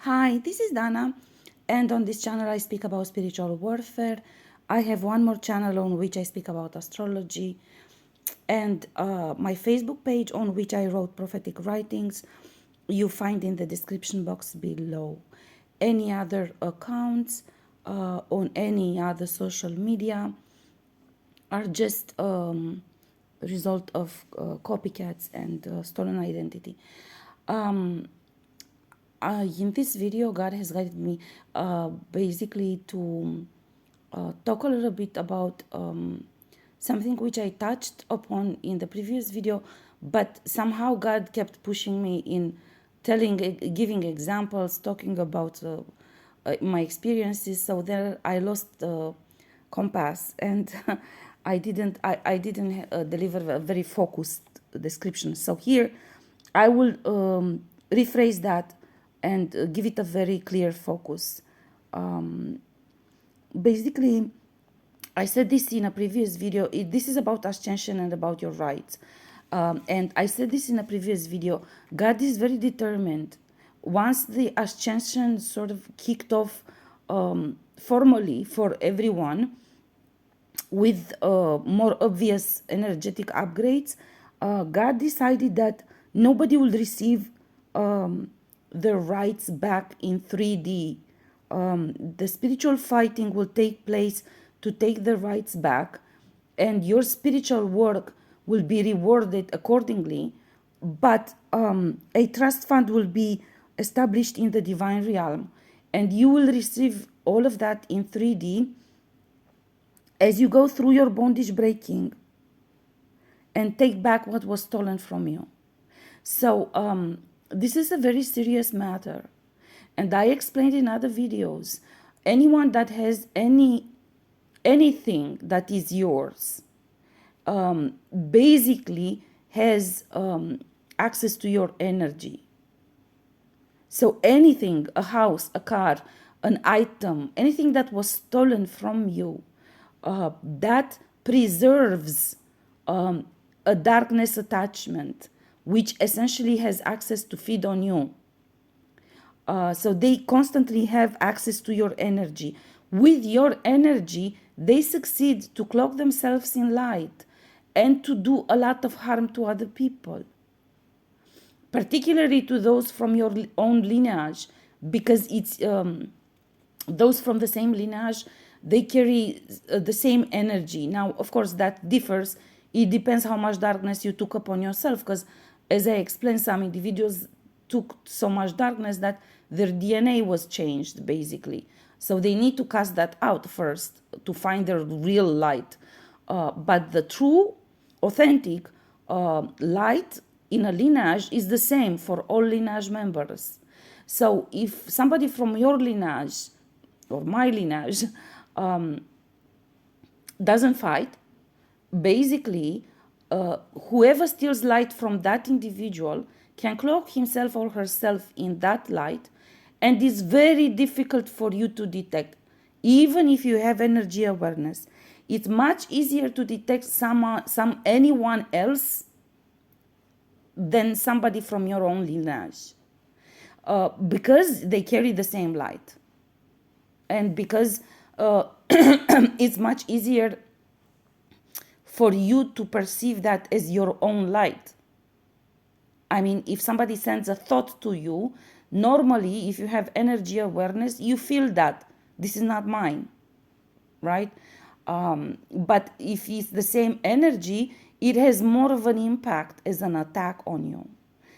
Hi, this is Dana, and on this channel I speak about spiritual warfare. I have one more channel on which I speak about astrology, and my Facebook page on which I wrote prophetic writings. You find in the description box below. Any other accounts on any other social media are just result of copycats and stolen identity. In this video, God has guided me basically to talk a little bit about something which I touched upon in the previous video, but somehow God kept pushing me in giving examples, talking about my experiences. So there I lost the compass, and I didn't deliver a very focused description. So here I will rephrase that and give it a very clear focus. Basically, I said this in a previous video. This is about ascension and about your rights. And I said this in a previous video. God is very determined. Once the ascension sort of kicked off formally for everyone, with more obvious energetic upgrades, God decided that nobody will receive their rights back in 3D. The spiritual fighting will take place to take the rights back, and your spiritual work will be rewarded accordingly. But a trust fund will be established in the divine realm, and you will receive all of that in 3D as you go through your bondage breaking and take back what was stolen from you. So this is a very serious matter, and I explained in other videos. Anyone that has anything that is yours basically has access to your energy. So anything, a house, a car, an item, anything that was stolen from you, that preserves a darkness attachment, which essentially has access to feed on you. So they constantly have access to your energy. With your energy, they succeed to cloak themselves in light and to do a lot of harm to other people, particularly to those from your own lineage, because it's those from the same lineage, they carry the same energy. Now, of course, that differs. It depends how much darkness you took upon yourself, because as I explained, some individuals took so much darkness that their DNA was changed, basically. So they need to cast that out first to find their real light. But the true, authentic light in a lineage is the same for all lineage members. So if somebody from your lineage or my lineage doesn't fight, basically whoever steals light from that individual can cloak himself or herself in that light, and it's very difficult for you to detect. Even if you have energy awareness, it's much easier to detect anyone else than somebody from your own lineage, because they carry the same light, and because it's much easier for you to perceive that as your own light. I mean, if somebody sends a thought to you, normally, if you have energy awareness, you feel that this is not mine, right? But if it's the same energy, it has more of an impact as an attack on you.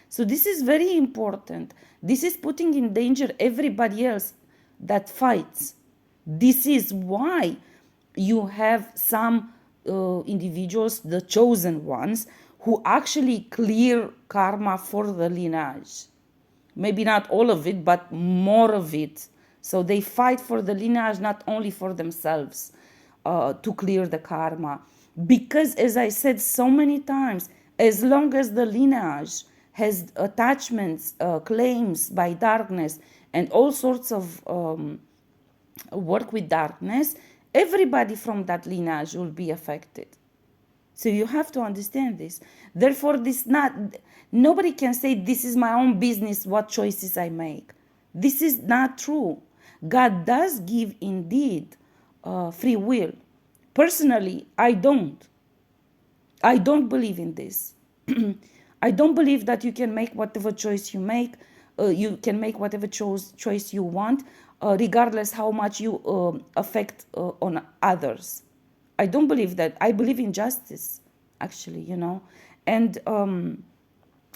So this is very important. This is putting in danger everybody else that fights. This is why you have some individuals, the chosen ones, who actually clear karma for the lineage. Maybe not all of it, but more of it. So they fight for the lineage, not only for themselves, to clear the karma. Because, as I said so many times, as long as the lineage has attachments, claims by darkness, and all sorts of work with darkness, everybody from that lineage will be affected. So you have to understand this. Therefore, nobody can say this is my own business what choices I make. This is not true. God does give indeed free will. Personally, I don't. I don't believe in this. I don't believe that you can make whatever choice you make. You can make whatever choice you want, regardless how much you affect on others. I don't believe that. I believe in justice, actually, And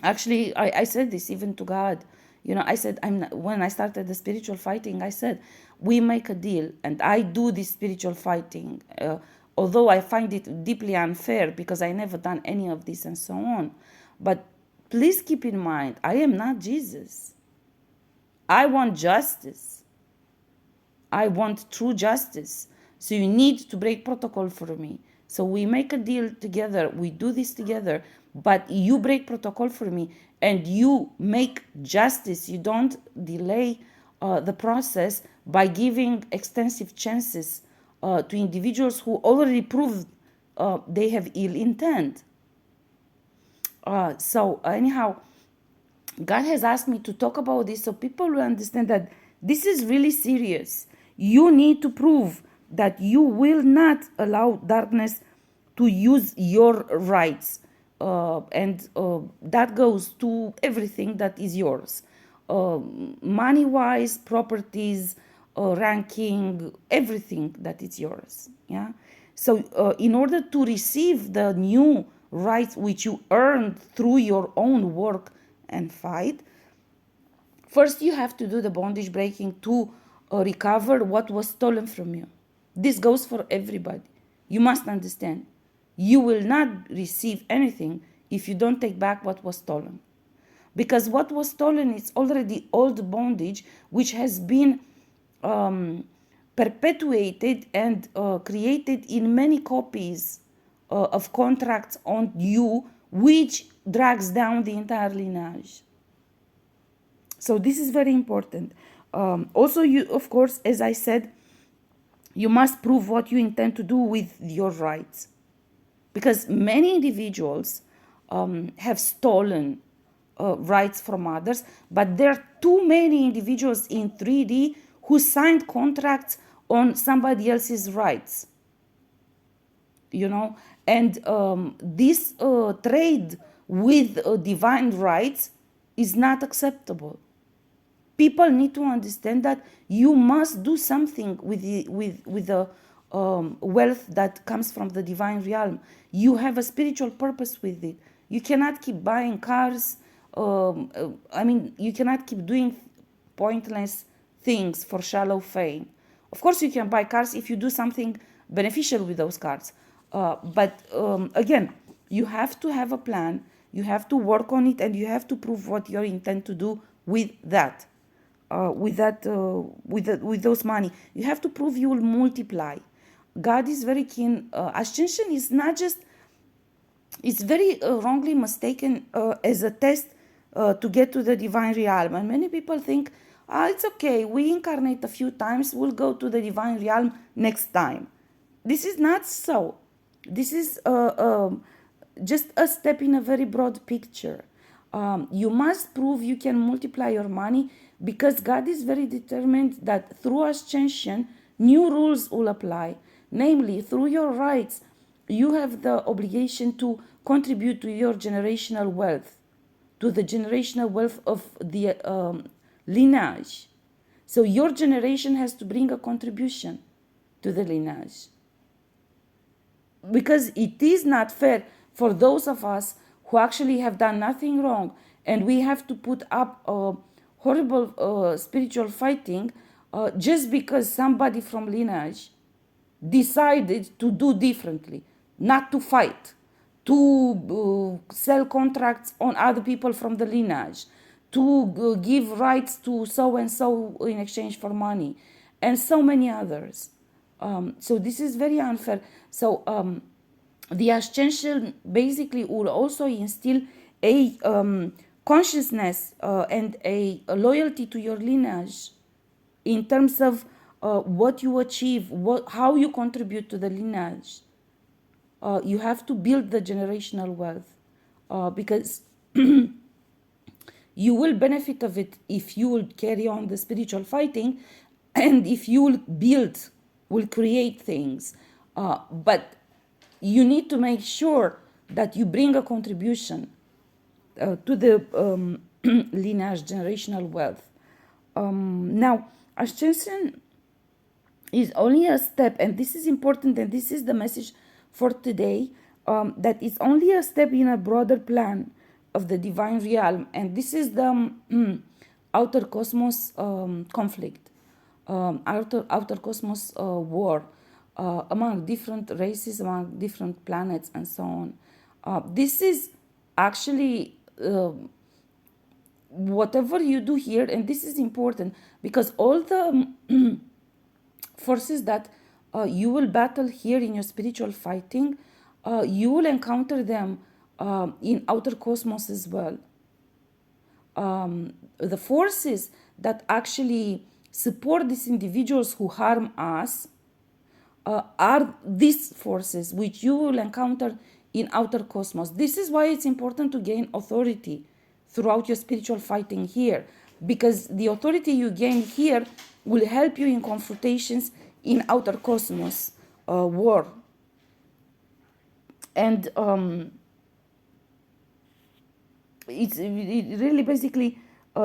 actually, I said this even to God. I said, when I started the spiritual fighting, I said, we make a deal, and I do this spiritual fighting, although I find it deeply unfair because I never done any of this and so on. But please keep in mind, I am not Jesus. I want justice. I want true justice. So you need to break protocol for me. So we make a deal together. We do this together. But you break protocol for me and you make justice. You don't delay the process by giving extensive chances to individuals who already proved they have ill intent. So anyhow, God has asked me to talk about this so people will understand that this is really serious. You need to prove that you will not allow darkness to use your rights. And that goes to everything that is yours. Money-wise, properties, ranking, everything that is yours. Yeah. So in order to receive the new rights which you earned through your own work and fight, first you have to do the bondage breaking to recover what was stolen from you. This goes for everybody. You must understand. You will not receive anything if you don't take back what was stolen. Because what was stolen is already old bondage which has been perpetuated and created in many copies of contracts on you, which drags down the entire lineage. So this is very important. Also, you, of course, as I said, you must prove what you intend to do with your rights. Because many individuals have stolen rights from others, but there are too many individuals in 3D who signed contracts on somebody else's rights. And this trade with divine rights is not acceptable. People need to understand that you must do something with the wealth that comes from the divine realm. You have a spiritual purpose with it. You cannot keep buying cars. You cannot keep doing pointless things for shallow fame. Of course, you can buy cars if you do something beneficial with those cars. But again, you have to have a plan. You have to work on it, and you have to prove what you intend to do with that. With those money, you have to prove you will multiply. God is very keen. Ascension is not just, it's very wrongly mistaken as a test to get to the divine realm. And many people think, it's okay, we incarnate a few times, we'll go to the divine realm next time. This is not so. This is just a step in a very broad picture. You must prove you can multiply your money, because God is very determined that through Ascension, new rules will apply. Namely, through your rights, you have the obligation to contribute to your generational wealth, to the generational wealth of the lineage. So your generation has to bring a contribution to the lineage. Because it is not fair for those of us who actually have done nothing wrong, and we have to put up horrible spiritual fighting just because somebody from lineage decided to do differently, not to fight, to sell contracts on other people from the lineage, to give rights to so and so in exchange for money, and so many others. So this is very unfair. So the Ascension basically will also instill a consciousness and a loyalty to your lineage in terms of what you achieve, how you contribute to the lineage. You have to build the generational wealth because You will benefit of it if you will carry on the spiritual fighting, and if you will create things. But you need to make sure that you bring a contribution to the lineage generational wealth. Now, Ascension is only a step, and this is important, and this is the message for today, that is only a step in a broader plan of the divine realm, and this is the outer cosmos conflict, outer cosmos war among different races, among different planets, and so on. This is actually whatever you do here, and this is important because all the forces that you will battle here in your spiritual fighting, you will encounter them in outer cosmos as well. The forces that actually support these individuals who harm us are these forces which you will encounter in outer cosmos. This is why it's important to gain authority throughout your spiritual fighting here, because the authority you gain here will help you in confrontations in outer cosmos war. And it really basically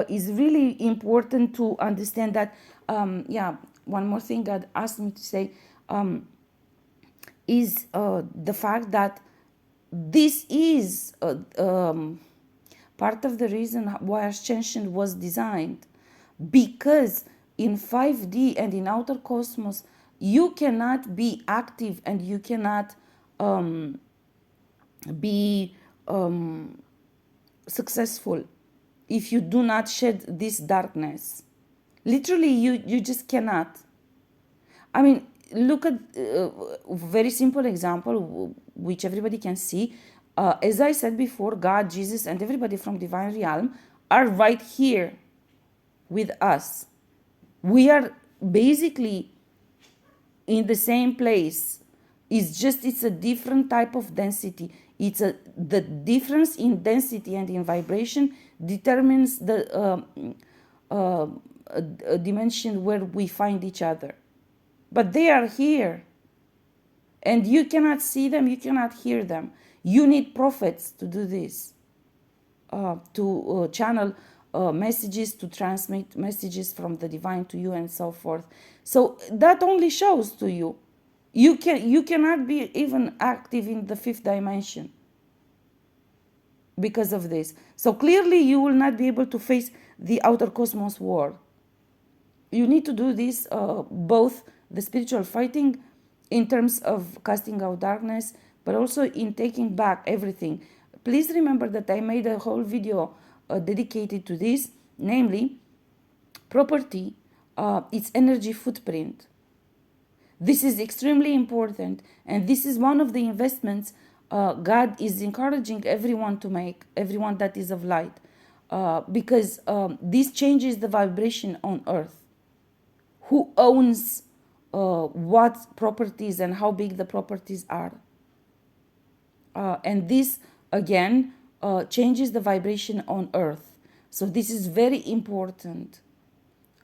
is really important to understand that. One more thing God asked me to say is the fact that this is part of the reason why Ascension was designed, because in 5D and in outer cosmos you cannot be active and you cannot be successful if you do not shed this darkness. Literally, you just cannot. I mean, look at a very simple example which everybody can see. As I said before, God, Jesus, and everybody from Divine Realm are right here with us. We are basically in the same place. It's a different type of density. The difference in density and in vibration determines the dimension where we find each other. But they are here, and you cannot see them, you cannot hear them. You need prophets to do this, to channel messages, to transmit messages from the divine to you, and so forth. So that only shows to you you cannot be even active in the fifth dimension because of this. So clearly you will not be able to face the outer cosmos war. You need to do this, both the spiritual fighting in terms of casting out darkness, but also in taking back everything. Please remember that I made a whole video dedicated to this, namely property, its energy footprint. This is extremely important, and this is one of the investments God is encouraging everyone to make, everyone that is of light, because this changes the vibration on earth. Who owns what properties and how big the properties are. And this, again, changes the vibration on earth. So this is very important.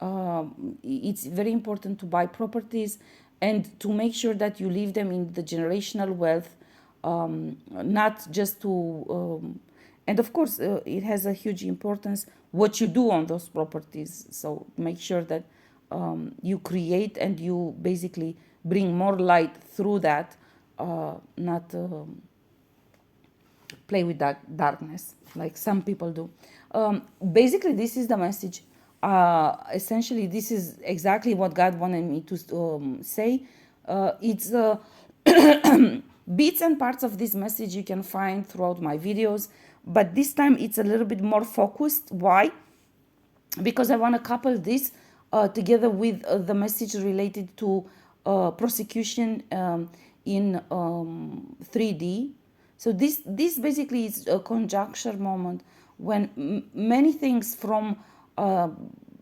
It's very important to buy properties and to make sure that you leave them in the generational wealth, not just to... and of course, it has a huge importance what you do on those properties. So make sure that you create and you basically bring more light through that, not play with that darkness like some people do. Basically, this is the message. Essentially, this is exactly what God wanted me to say. It's bits and parts of this message you can find throughout my videos, but this time it's a little bit more focused. Why? Because I want to couple this together with the message related to prosecution in 3D. So this basically is a conjuncture moment when many things from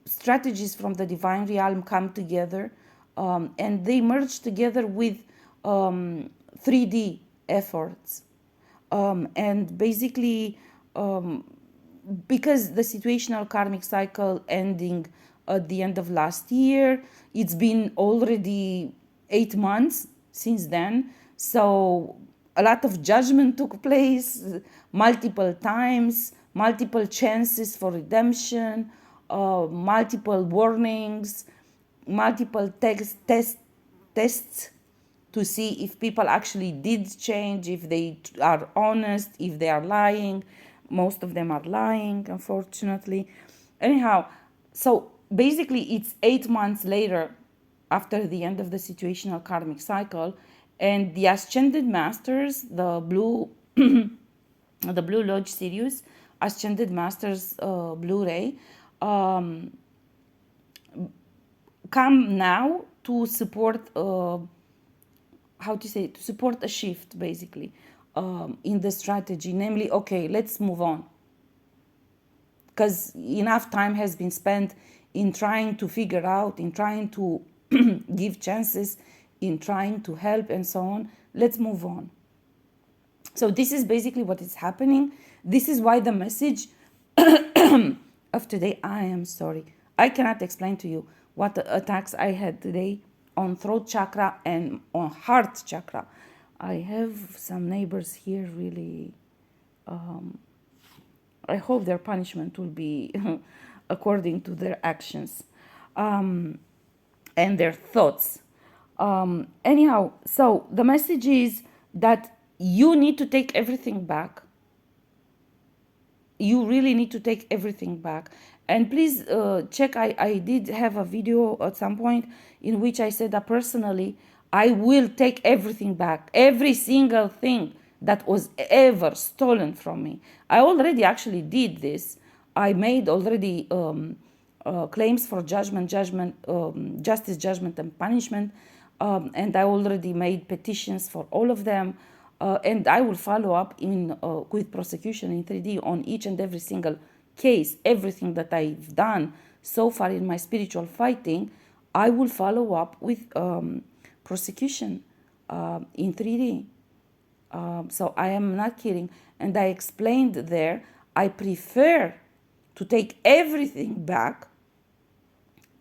strategies from the divine realm come together, and they merge together with 3D efforts, and basically because the situational karmic cycle ending at the end of last year, it's been already 8 months since then. So a lot of judgment took place multiple times, multiple chances for redemption, multiple warnings, multiple tests to see if people actually did change, if they are honest, if they are lying. Most of them are lying, unfortunately. Anyhow, so basically, it's 8 months later after the end of the situational karmic cycle, and the ascended masters, the blue Lodge series, ascended masters Blu-ray, come now to support how to say, to support a shift basically in the strategy, namely, okay, let's move on, because enough time has been spent in trying to figure out, in trying to give chances, in trying to help and so on. Let's move on. So this is basically what is happening. This is why the message of today, I am sorry, I cannot explain to you what attacks I had today on throat chakra and on heart chakra. I have some neighbors here really, I hope their punishment will be according to their actions and their thoughts. Anyhow, so the message is that you need to take everything back. You really need to take everything back. And please check, I did have a video at some point in which I said that personally, I will take everything back, every single thing that was ever stolen from me. I already actually did this. I made already claims for justice, judgment, and punishment. And I already made petitions for all of them. And I will follow up with prosecution in 3D on each and every single case. Everything that I've done so far in my spiritual fighting, I will follow up with prosecution in 3D. So I am not kidding. And I explained there, I prefer to take everything back,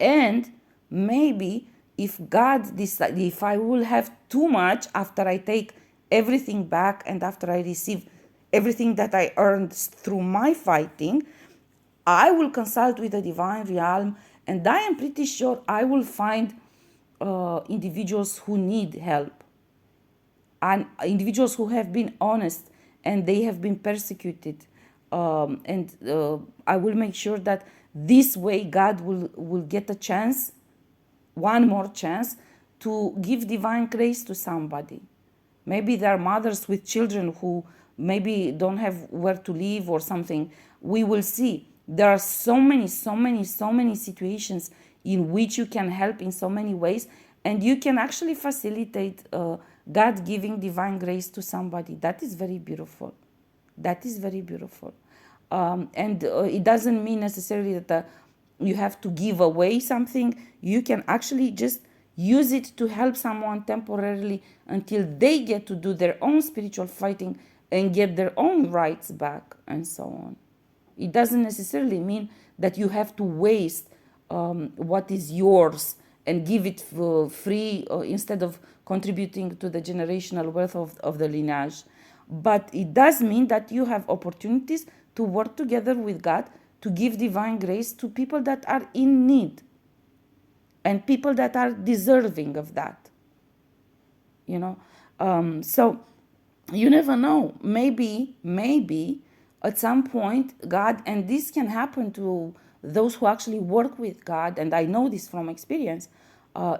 and maybe if God decide, if I will have too much after I take everything back and after I receive everything that I earned through my fighting, I will consult with the divine realm, and I am pretty sure I will find individuals who need help, and individuals who have been honest and they have been persecuted. And I will make sure that this way God will get a chance, one more chance, to give divine grace to somebody. Maybe there are mothers with children who maybe don't have where to live or something. We will see. There are so many situations in which you can help in so many ways, and you can actually facilitate God giving divine grace to somebody. That is very beautiful. That is very beautiful. And it doesn't mean necessarily that you have to give away something. You can actually just use it to help someone temporarily until they get to do their own spiritual fighting and get their own rights back and so on. It doesn't necessarily mean that you have to waste what is yours and give it free instead of contributing to the generational wealth of the lineage. But it does mean that you have opportunities to work together with God to give divine grace to people that are in need and people that are deserving of that. So you never know. Maybe at some point God, and this can happen to those who actually work with God, and I know this from experience,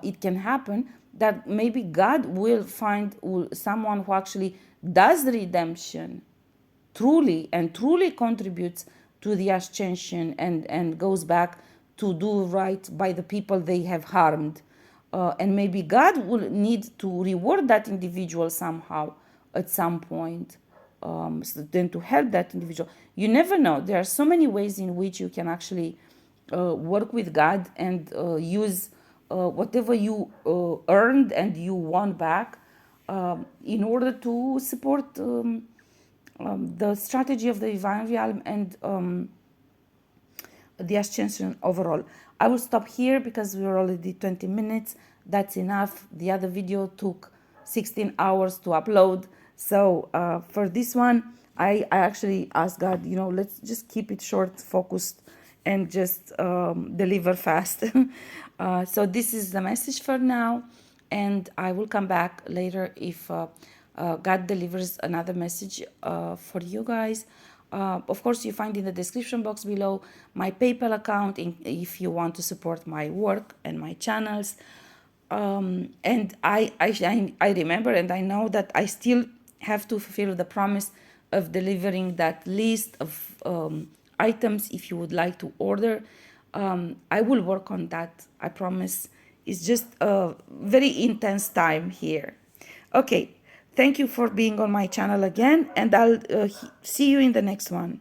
it can happen that maybe God will find someone who actually does redemption truly and truly contributes to the ascension and goes back to do right by the people they have harmed. And maybe God will need to reward that individual somehow at some point, so then to help that individual. You never know. There are so many ways in which you can actually work with God and use whatever you earned and you won back in order to support the strategy of the divine realm and the ascension overall. I will stop here because we're already 20 minutes. That's enough. The other video took 16 hours to upload. So for this one, I actually asked God, let's just keep it short, focused, and just deliver fast. So this is the message for now. And I will come back later if God delivers another message for you guys. Of course, you find in the description box below my PayPal account if you want to support my work and my channels. And I remember and I know that I still have to fulfill the promise of delivering that list of items if you would like to order. I will work on that, I promise. It's just a very intense time here. Okay, thank you for being on my channel again, and I'll see you in the next one.